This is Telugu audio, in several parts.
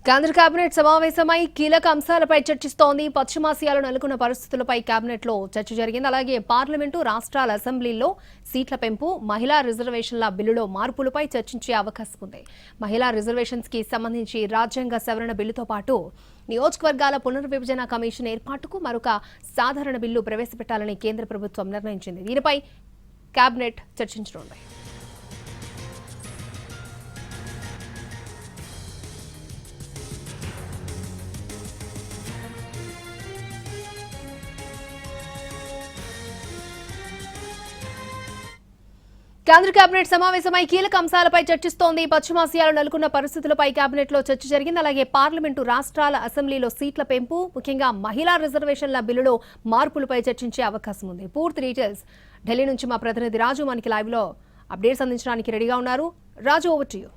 కేంద్ర కేబినెట్ సమావేశమై కీలక అంశాలపై చర్చిస్తోంది. పశ్చిమాసియాలో నెలకొన్న పరిస్థితులపై కేబినెట్లో చర్చ జరిగింది. అలాగే పార్లమెంటు, రాష్ట్రాల అసెంబ్లీల్లో సీట్ల పెంపు, మహిళా రిజర్వేషన్ల బిల్లులో మార్పులపై చర్చించే అవకాశం ఉంది. మహిళా రిజర్వేషన్స్ కి సంబంధించి రాజ్యాంగ సవరణ బిల్లుతో పాటు నియోజకవర్గాల పునర్విభజన కమిషన్ ఏర్పాటుకు మరొక సాధారణ బిల్లు ప్రవేశపెట్టాలని కేంద్ర ప్రభుత్వం నిర్ణయించింది. దీనిపై కేబినెట్ చర్చించనుంది. కేంద్ర కేబినెట్ సమావేశమై కీలక అంశాలపై చర్చిస్తోంది. పశ్చిమాసియాలో నెలకొన్న పరిస్థితులపై కేబినెట్లో చర్చ జరిగింది. అలాగే పార్లమెంటు, రాష్ట్రాల అసెంబ్లీలో సీట్ల పెంపు, ముఖ్యంగా మహిళా రిజర్వేషన్ల బిల్లులో మార్పులపై చర్చించే అవకాశం ఉంది. పూర్తి డీటెయిల్స్ ఢిల్లీ నుంచి మా ప్రతినిధి రాజు మనకి లైవ్ లో అప్డేట్స్ అందించడానికి రెడీగా ఉన్నారు. Raju, over to you.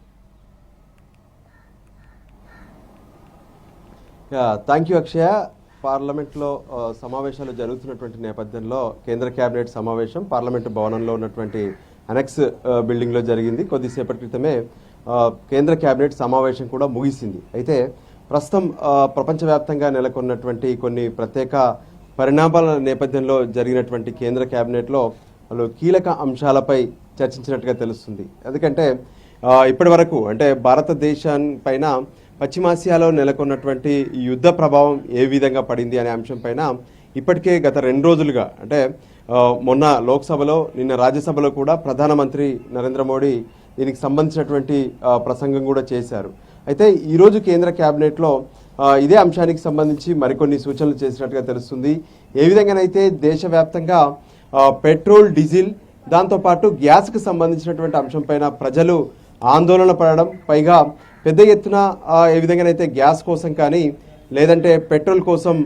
Thank you Akshaya. పార్లమెంట్లో సమావేశాలు జరుగుతున్నటువంటి నేపథ్యంలో కేంద్ర కేబినెట్ సమావేశం పార్లమెంటు భవనంలో ఉన్నటువంటి అనెక్స్ బిల్డింగ్లో జరిగింది. కొద్దిసేపటి క్రితమే కేంద్ర కేబినెట్ సమావేశం కూడా ముగిసింది. అయితే ప్రస్తుతం ప్రపంచవ్యాప్తంగా నెలకొన్నటువంటి కొన్ని ప్రత్యేక పరిణామాల నేపథ్యంలో జరిగినటువంటి కేంద్ర కేబినెట్లో వాళ్ళు కీలక అంశాలపై చర్చించినట్టుగా తెలుస్తుంది. ఎందుకంటే ఇప్పటి వరకు అంటే భారతదేశం పైన పశ్చిమాసియాలో నెలకొన్నటువంటి యుద్ధ ప్రభావం ఏ విధంగా పడింది అనే అంశం పైన ఇప్పటికే గత 2 రోజులుగా అంటే మొన్న లోక్సభలో, నిన్న రాజ్యసభలో కూడా ప్రధానమంత్రి నరేంద్ర మోడీ దీనికి సంబంధించినటువంటి ప్రసంగం కూడా చేశారు. అయితే ఈరోజు కేంద్ర కేబినెట్లో ఇదే అంశానికి సంబంధించి మరికొన్ని సూచనలు చేసినట్టుగా తెలుస్తుంది. ఏ విధంగానైతే దేశవ్యాప్తంగా పెట్రోల్, డీజిల్, దాంతోపాటు గ్యాస్కి సంబంధించినటువంటి అంశం పైన ప్రజలు ఆందోళన పడడం, పైగా పెద్ద ఎత్తున ఏ విధంగానైతే గ్యాస్ కోసం కానీ లేదంటే పెట్రోల్ కోసం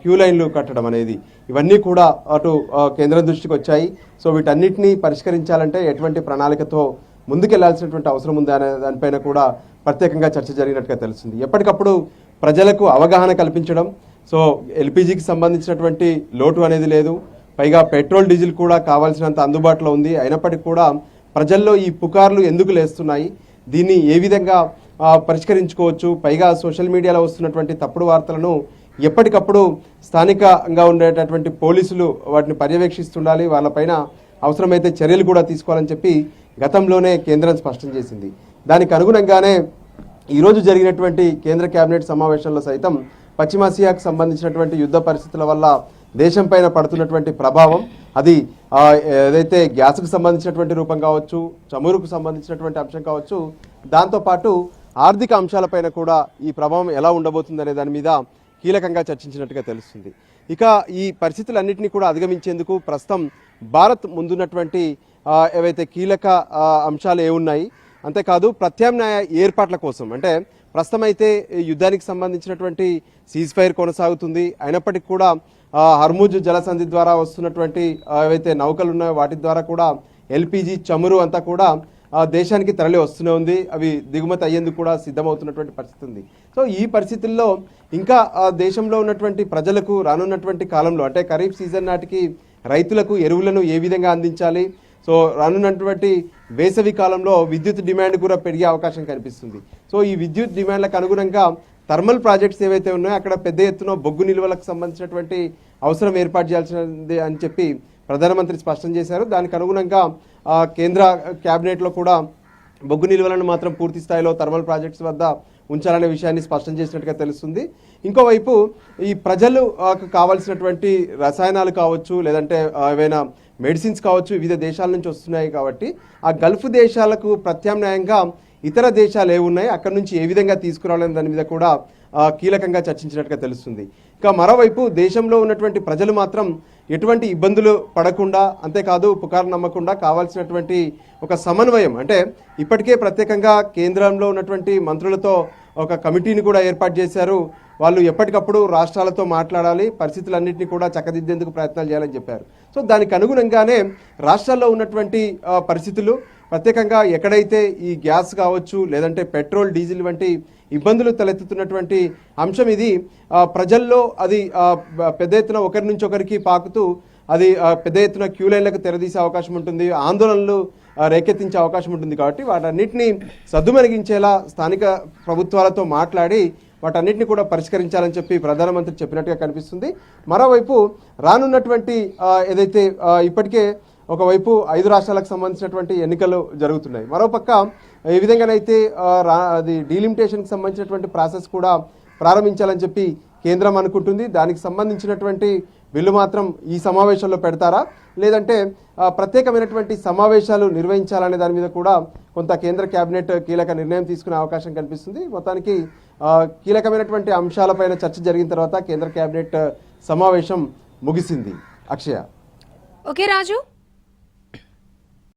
క్యూ లైన్లు కట్టడం అనేది ఇవన్నీ కూడా అటు కేంద్రం దృష్టికి వచ్చాయి. సో వీటన్నిటినీ పరిష్కరించాలంటే ఎటువంటి ప్రణాళికతో ముందుకెళ్లాల్సినటువంటి అవసరం ఉంది అనే దానిపైన కూడా ప్రత్యేకంగా చర్చ జరిగినట్టుగా తెలుస్తుంది. ఎప్పటికప్పుడు ప్రజలకు అవగాహన కల్పించడం, సో ఎల్పిజికి సంబంధించినటువంటి లోటు అనేది లేదు, పైగా పెట్రోల్, డీజిల్ కూడా కావాల్సినంత అందుబాటులో ఉంది. అయినప్పటికీ కూడా ప్రజల్లో ఈ పుకార్లు ఎందుకు లేస్తున్నాయి, దీన్ని ఏ విధంగా పరిష్కరించుకోవచ్చు, పైగా సోషల్ మీడియాలో వస్తున్నటువంటి తప్పుడు వార్తలను ఎప్పటికప్పుడు స్థానికంగా ఉండేటటువంటి పోలీసులు వాటిని పర్యవేక్షిస్తుండాలి, వాళ్ళపైన అవసరమైతే చర్యలు కూడా తీసుకోవాలని చెప్పి గతంలోనే కేంద్రం స్పష్టం చేసింది. దానికి అనుగుణంగానే ఈరోజు జరిగినటువంటి కేంద్ర కేబినెట్ సమావేశంలో సైతం పశ్చిమాసియాకు సంబంధించినటువంటి యుద్ధ పరిస్థితుల వల్ల దేశం పైన పడుతున్నటువంటి ప్రభావం, అది ఏదైతే గ్యాస్కు సంబంధించినటువంటి రూపం కావచ్చు, చమురుకు సంబంధించినటువంటి అంశం కావచ్చు, దాంతోపాటు ఆర్థిక అంశాలపైన కూడా ఈ ప్రభావం ఎలా ఉండబోతుంది అనే దాని మీద కీలకంగా చర్చించినట్టుగా తెలుస్తుంది. ఇక ఈ పరిస్థితులన్నింటినీ కూడా అధిగమించేందుకు ప్రస్తుతం భారత్ ముందున్నటువంటి ఏవైతే కీలక అంశాలు ఏమున్నాయి, అంతేకాదు ప్రత్యామ్నాయ ఏర్పాట్ల కోసం, అంటే ప్రస్తుతం అయితే యుద్ధానికి సంబంధించినటువంటి సీజ్ ఫైర్ కొనసాగుతుంది. అయినప్పటికీ కూడా హర్ముజ్ జలసంధి ద్వారా వస్తున్నటువంటి ఏవైతే నౌకలు ఉన్నాయో వాటి ద్వారా కూడా ఎల్పిజి, చమురు అంతా కూడా దేశానికి తరలి వస్తూనే ఉంది. అవి దిగుమతి అయ్యేందుకు కూడా సిద్ధమవుతున్నటువంటి పరిస్థితి ఉంది. సో ఈ పరిస్థితుల్లో ఇంకా దేశంలో ఉన్నటువంటి ప్రజలకు రానున్నటువంటి కాలంలో అంటే ఖరీఫ్ సీజన్ నాటికి రైతులకు ఎరువులను ఏ విధంగా అందించాలి, సో రానున్నటువంటి వేసవి కాలంలో విద్యుత్ డిమాండ్ కూడా పెరిగే అవకాశం కనిపిస్తుంది. సో ఈ విద్యుత్ డిమాండ్లకు అనుగుణంగా థర్మల్ ప్రాజెక్ట్స్ ఏవైతే ఉన్నాయో అక్కడ పెద్ద ఎత్తున బొగ్గు నిల్వలకు సంబంధించినటువంటి అవసరం ఏర్పాటు చేయాల్సింది అని చెప్పి ప్రధానమంత్రి స్పష్టం చేశారు. దానికి అనుగుణంగా కేంద్ర కేబినెట్లో కూడా బొగ్గు నిల్వలను మాత్రం పూర్తి స్థాయిలో థర్మల్ ప్రాజెక్ట్స్ వద్ద ఉంచాలనే విషయాన్ని స్పష్టం చేసినట్టుగా తెలుస్తుంది. ఇంకోవైపు ఈ ప్రజలు కావాల్సినటువంటి రసాయనాలు కావచ్చు, లేదంటే ఏవైనా మెడిసిన్స్ కావచ్చు, వివిధ దేశాల నుంచి వస్తున్నాయి కాబట్టి ఆ గల్ఫ్ దేశాలకు ప్రత్యామ్నాయంగా ఇతర దేశాలు ఏమున్నాయి, అక్కడి నుంచి ఏ విధంగా తీసుకురావాలనే దాని మీద కూడా కీలకంగా చర్చించినట్టుగా తెలుస్తుంది. ఇక మరోవైపు దేశంలో ఉన్నటువంటి ప్రజలు మాత్రం ఎటువంటి ఇబ్బందులు పడకుండా, అంతేకాదు పుకారు నమ్మకుండా కావాల్సినటువంటి ఒక సమన్వయం, అంటే ఇప్పటికే ప్రత్యేకంగా కేంద్రంలో ఉన్నటువంటి మంత్రులతో ఒక కమిటీని కూడా ఏర్పాటు చేశారు. వాళ్ళు ఎప్పటికప్పుడు రాష్ట్రాలతో మాట్లాడాలి, పరిస్థితులన్నింటినీ కూడా చక్కదిద్దేందుకు ప్రయత్నాలు చేయాలని చెప్పారు. సో దానికి అనుగుణంగానే రాష్ట్రాల్లో ఉన్నటువంటి పరిస్థితులు, ప్రత్యేకంగా ఎక్కడైతే ఈ గ్యాస్ కావచ్చు, లేదంటే పెట్రోల్, డీజిల్ వంటి ఇబ్బందులు తలెత్తుతున్నటువంటి అంశం ఇది ప్రజల్లో అది పెద్ద ఎత్తున ఒకరి నుంచి ఒకరికి పాకుతూ అది పెద్ద ఎత్తున క్యూ లైన్లకు తెరదీసే అవకాశం ఉంటుంది, ఆందోళనలు రేకెత్తించే అవకాశం ఉంటుంది. కాబట్టి వాటన్నిటిని సద్దుమణిగించేలా స్థానిక ప్రభుత్వాలతో మాట్లాడి వాటన్నిటిని కూడా పరిష్కరించాలని చెప్పి ప్రధానమంత్రి చెప్పినట్టుగా కనిపిస్తుంది. మరోవైపు రానున్నటువంటి ఏదైతే ఇప్పటికే ఒకవైపు 5 రాష్ట్రాలకు సంబంధించినటువంటి ఎన్నికలు జరుగుతున్నాయి, మరోపక్క ఈ విధంగానైతే అది డీలిమిటేషన్కి సంబంధించినటువంటి ప్రాసెస్ కూడా ప్రారంభించాలని చెప్పి కేంద్రం అనుకుంటుంది. దానికి సంబంధించినటువంటి బిల్లు మాత్రం ఈ సమావేశంలో పెడతారా, లేదంటే ప్రత్యేకమైనటువంటి సమావేశాలు నిర్వహించాలనే దాని మీద కూడా కొంత కేంద్ర కేబినెట్ కీలక నిర్ణయం తీసుకునే అవకాశం కనిపిస్తుంది. మొత్తానికి కీలకమైనటువంటి అంశాలపైన చర్చ జరిగిన తర్వాత కేంద్ర కేబినెట్ సమావేశం ముగిసింది. అక్షయ. ఓకే రాజు.